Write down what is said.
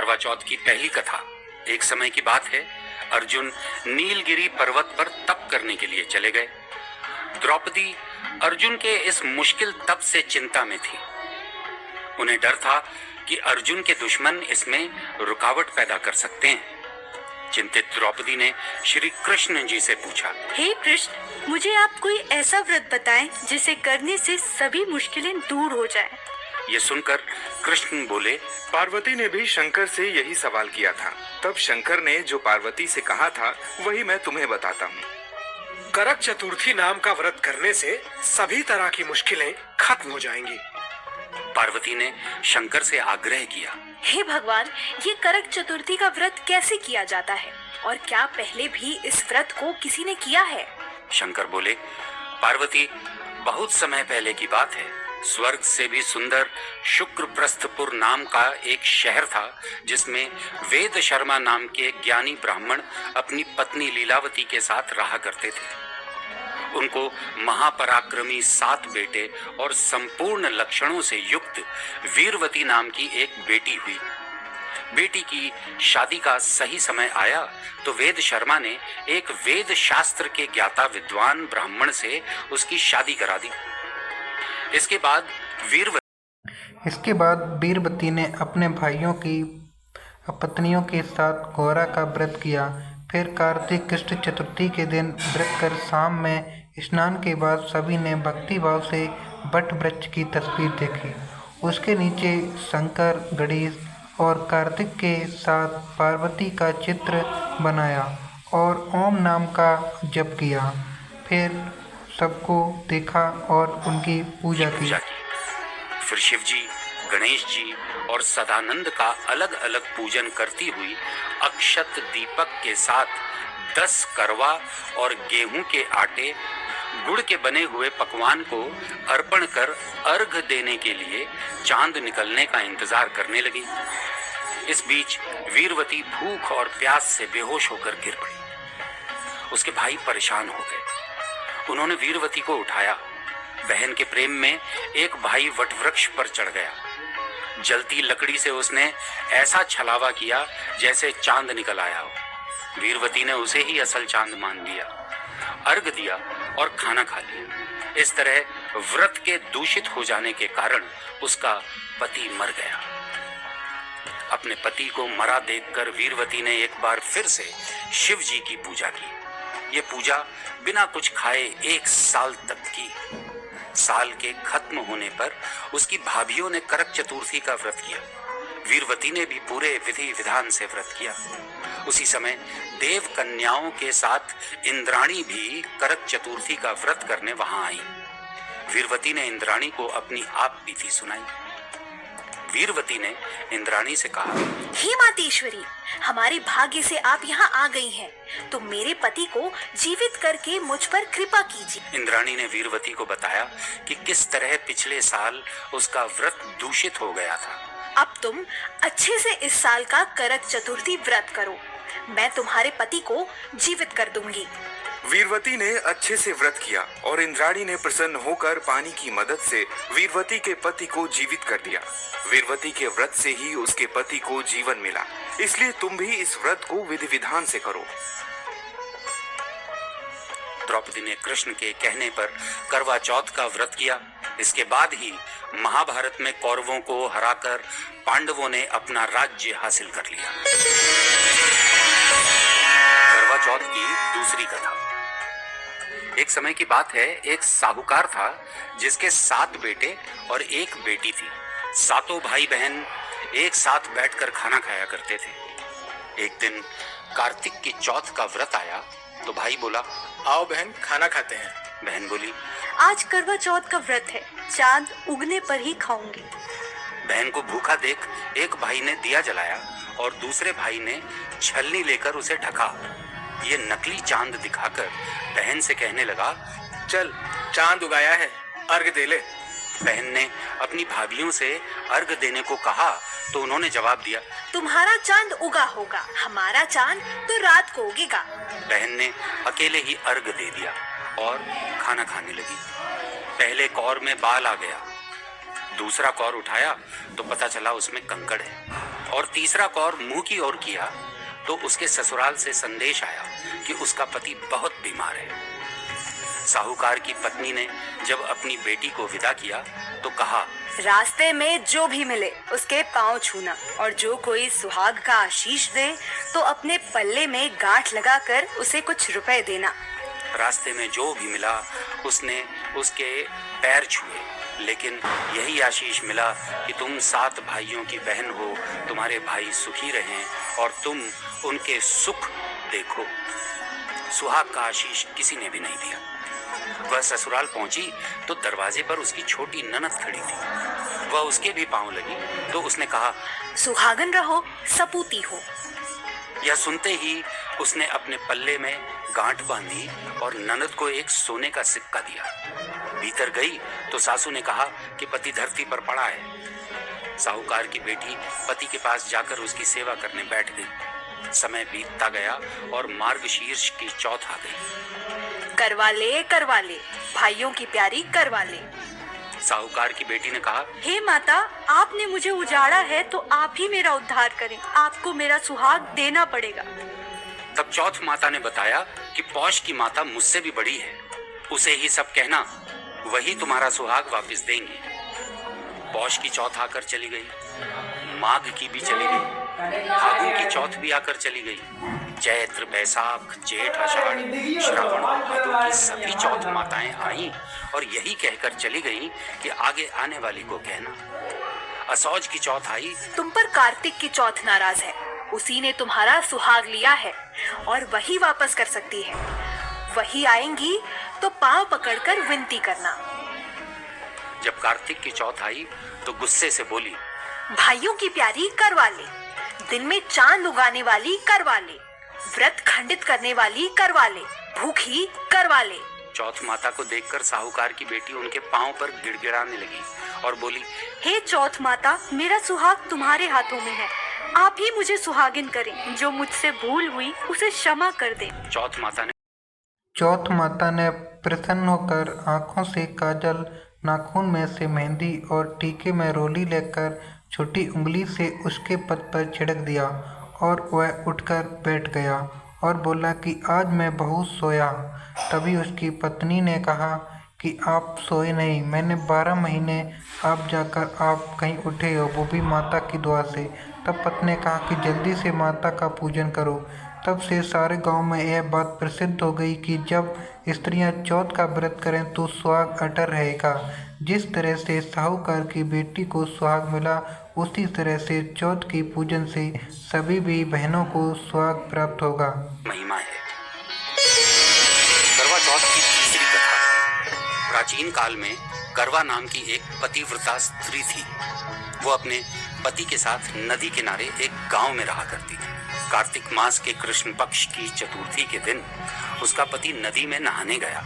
करवा चौथ की पहली कथा। एक समय की बात है, अर्जुन नीलगिरी पर्वत पर तप करने के लिए चले गए। द्रौपदी अर्जुन के इस मुश्किल तप से चिंता में थी। उन्हें डर था कि अर्जुन के दुश्मन इसमें रुकावट पैदा कर सकते हैं। चिंतित द्रौपदी ने श्री कृष्ण जी से पूछा, हे कृष्ण, मुझे आप कोई ऐसा व्रत बताएं जिसे करने से सभी मुश्किलें दूर हो जाएं। ये सुनकर कृष्ण बोले, पार्वती ने भी शंकर से यही सवाल किया था। तब शंकर ने जो पार्वती से कहा था वही मैं तुम्हें बताता हूँ। करक चतुर्थी नाम का व्रत करने से सभी तरह की मुश्किलें खत्म हो जाएंगी। पार्वती ने शंकर से आग्रह किया, हे भगवान, ये करक चतुर्थी का व्रत कैसे किया जाता है और क्या पहले भी इस व्रत को किसी ने किया है? शंकर बोले, पार्वती, बहुत समय पहले की बात है। स्वर्ग से भी सुंदर शुक्रप्रस्थपुर नाम का एक शहर था, जिसमें वेद शर्मा नाम के ज्ञानी ब्राह्मण अपनी पत्नी लीलावती के साथ रहा करते थे। उनको महापराक्रमी 7 बेटे और संपूर्ण लक्षणों से युक्त वीरवती नाम की एक बेटी हुई। बेटी की शादी का सही समय आया तो वेद शर्मा ने एक वेद शास्त्र के ज्ञाता विद्वान ब्राह्मण से उसकी शादी करा दी। इसके बाद वीरवती ने अपने भाइयों की पत्नियों के साथ गौरा का व्रत किया। फिर कार्तिक कृष्ण चतुर्थी के दिन व्रत कर शाम में स्नान के बाद सभी ने भक्तिभाव से वट वृक्ष की तस्वीर देखी। उसके नीचे शंकर, गणेश और कार्तिक के साथ पार्वती का चित्र बनाया और ओम नाम का जप किया। फिर सबको देखा और उनकी पूजा की। फिर शिव जी, गणेश जी और सदानंद का अलग अलग पूजन करती हुई अक्षत दीपक के साथ 10 करवा और गेहूं के आटे गुड़ के बने हुए पकवान को अर्पण कर अर्घ देने के लिए चांद निकलने का इंतजार करने लगी। इस बीच वीरवती भूख और प्यास से बेहोश होकर गिर पड़ी। उसके भाई परेशान हो गए। उन्होंने वीरवती को उठाया। बहन के प्रेम में एक भाई वटवृक्ष पर चढ़ गया। जलती लकड़ी से उसने ऐसा छलावा किया जैसे चांद निकल आया हो। वीरवती ने उसे ही असल चांद मान लिया, अर्घ दिया और खाना खा लिया। इस तरह व्रत के दूषित हो जाने के कारण उसका पति मर गया। अपने पति को मरा देखकर वीरवती ने एक बार फिर से शिव जी की पूजा की। ये पूजा बिना कुछ खाए 1 साल तक की। साल के खत्म होने पर उसकी भाभियों ने करक चतुर्थी का व्रत किया। वीरवती ने भी पूरे विधि विधान से व्रत किया। उसी समय देव कन्याओं के साथ इंद्राणी भी करक चतुर्थी का व्रत करने वहां आई। वीरवती ने इंद्राणी को अपनी आप बीती सुनाई। वीरवती ने इंद्राणी से कहा, हे मातेश्वरी, हमारे भाग्य से आप यहाँ आ गई हैं, तो मेरे पति को जीवित करके मुझ पर कृपा कीजिए। इंद्राणी ने वीरवती को बताया कि किस तरह पिछले साल उसका व्रत दूषित हो गया था। अब तुम अच्छे से इस साल का करक चतुर्थी व्रत करो, मैं तुम्हारे पति को जीवित कर दूंगी। वीरवती ने अच्छे से व्रत किया और इंद्राणी ने प्रसन्न होकर पानी की मदद से वीरवती के पति को जीवित कर दिया। वीरवती के व्रत से ही उसके पति को जीवन मिला, इसलिए तुम भी इस व्रत को विधि विधान से करो। द्रौपदी ने कृष्ण के कहने पर करवा चौथ का व्रत किया। इसके बाद ही महाभारत में कौरवों को हराकर पांडवों ने अपना राज्य हासिल कर लिया। करवा चौथ की दूसरी कथा। एक समय की बात है, एक साहूकार था जिसके 7 बेटे और एक बेटी थी। सातों भाई बहन एक साथ बैठकर खाना खाया करते थे। एक दिन कार्तिक की चौथ का व्रत आया तो भाई बोला, आओ बहन, खाना खाते हैं। बहन बोली, आज करवा चौथ का व्रत है, चांद उगने पर ही खाऊंगी। बहन को भूखा देख एक भाई ने दिया जलाया और दूसरे भाई ने छलनी लेकर उसे ढका। ये नकली चांद दिखाकर बहन से कहने लगा, चल, चांद उगाया है, अर्घ दे ले। बहन ने अपनी भाभियों से अर्घ देने को कहा तो उन्होंने जवाब दिया, तुम्हारा चांद उगा होगा, हमारा चांद तो रात को उगेगा। बहन ने अकेले ही अर्घ दे दिया और खाना खाने लगी। पहले कौर में बाल आ गया, दूसरा कौर उठाया तो पता चला उसमें कंकड़ है और तीसरा कौर मुंह की ओर किया तो उसके ससुराल से संदेश आया कि उसका पति बहुत बीमार है। साहूकार की पत्नी ने जब अपनी बेटी को विदा किया तो कहा, रास्ते में जो भी मिले उसके पांव छूना, और जो कोई सुहाग का आशीष दे तो अपने पल्ले में गांठ लगाकर उसे कुछ रुपए देना। रास्ते में जो भी मिला उसने उसके पैर छुए, लेकिन यही आशीष मिला कि तुम 7 भाइयों की बहन हो, तुम्हारे भाई सुखी रहें और तुम उनके सुख देखो। सुहाग का आशीष किसी ने भी नहीं दिया। वह ससुराल पहुंची तो दरवाजे पर उसकी छोटी ननद खड़ी थी। वह उसके भी पांव लगी तो उसने कहा, सुहागन रहो, सपूती हो। यह सुनते ही उसने अपने पल्ले में गांठ बांधी और ननद को एक सोने का सिक्का दिया। भीतर गई तो सासू ने कहा कि पति धरती पर पड़ा है। साहूकार की बेटी पति के पास जाकर उसकी सेवा करने बैठ गई। समय बीतता गया और मार्गशीर्ष की चौथ आ गई। करवा ले, भाइयों की प्यारी करवा ले। साहूकार की बेटी ने कहा, हे माता, आपने मुझे उजाड़ा है तो आप ही मेरा उद्धार करें। आपको मेरा सुहाग देना पड़ेगा। तब चौथ माता ने बताया कि पौष की माता मुझसे भी बड़ी है, उसे ही सब कहना, वही तुम्हारा सुहाग वापस देंगी। पौष की चौथ आकर चली गई, माघ की भी चली गई, फागुन की चौथ भी आकर चली गई। चैत्र, बैसाख, जेठ, आषाढ़, श्रावण और भादो की सभी चौथ माताएं आईं और यही कहकर चली गईं कि आगे आने वाली को कहना। असौज की चौथ आई। तुम पर कार्तिक की चौथ नाराज है, उसी ने तुम्हारा सुहाग लिया है और वही वापस कर सकती है। वही आएंगी तो पांव पकड़कर विनती करना। जब कार्तिक की चौथ आई तो गुस्से से बोली, भाइयों की प्यारी करवा ले, दिन में चांद उगाने वाली करवा ले, व्रत खंडित करने वाली करवा ले, भूखी करवा ले। चौथ माता को देखकर साहूकार की बेटी उनके पांव पर गिड़गिड़ाने लगी और बोली, हे चौथ माता, मेरा सुहाग तुम्हारे हाथों में है। आप ही मुझे सुहागिन करें। जो मुझसे भूल हुई उसे क्षमा कर दे। चौथ माता ने प्रसन्न होकर आंखों से काजल, नाखून में से मेहंदी और टीके में रोली लेकर छोटी उंगली से उसके पद पर छिड़क दिया और वह उठकर बैठ गया और बोला कि आज मैं बहुत सोया। तभी उसकी पत्नी ने कहा कि आप सोए नहीं, मैंने 12 महीने आप जाकर आप कहीं उठे हो, वो भी माता की दुआ से। तब पत्नी ने कहा कि जल्दी से माता का पूजन करो। तब से सारे गांव में यह बात प्रसिद्ध हो गई कि जब स्त्रियां चौथ का व्रत करें तो सुहाग अटल रहेगा। जिस तरह से साहूकार की बेटी को सुहाग मिला, उसी तरह से चौथ की पूजन से सभी भी बहनों को सुहाग प्राप्त होगा। महिमा है। करवा चौथ की तीसरी कथा। प्राचीन काल में करवा नाम की एक पतिव्रता स्त्री थी। वो अपने पति के साथ नदी किनारे एक गांव में रहा करती थी। कार्तिक मास के कृष्ण पक्ष की चतुर्थी के दिन उसका पति नदी में नहाने गया।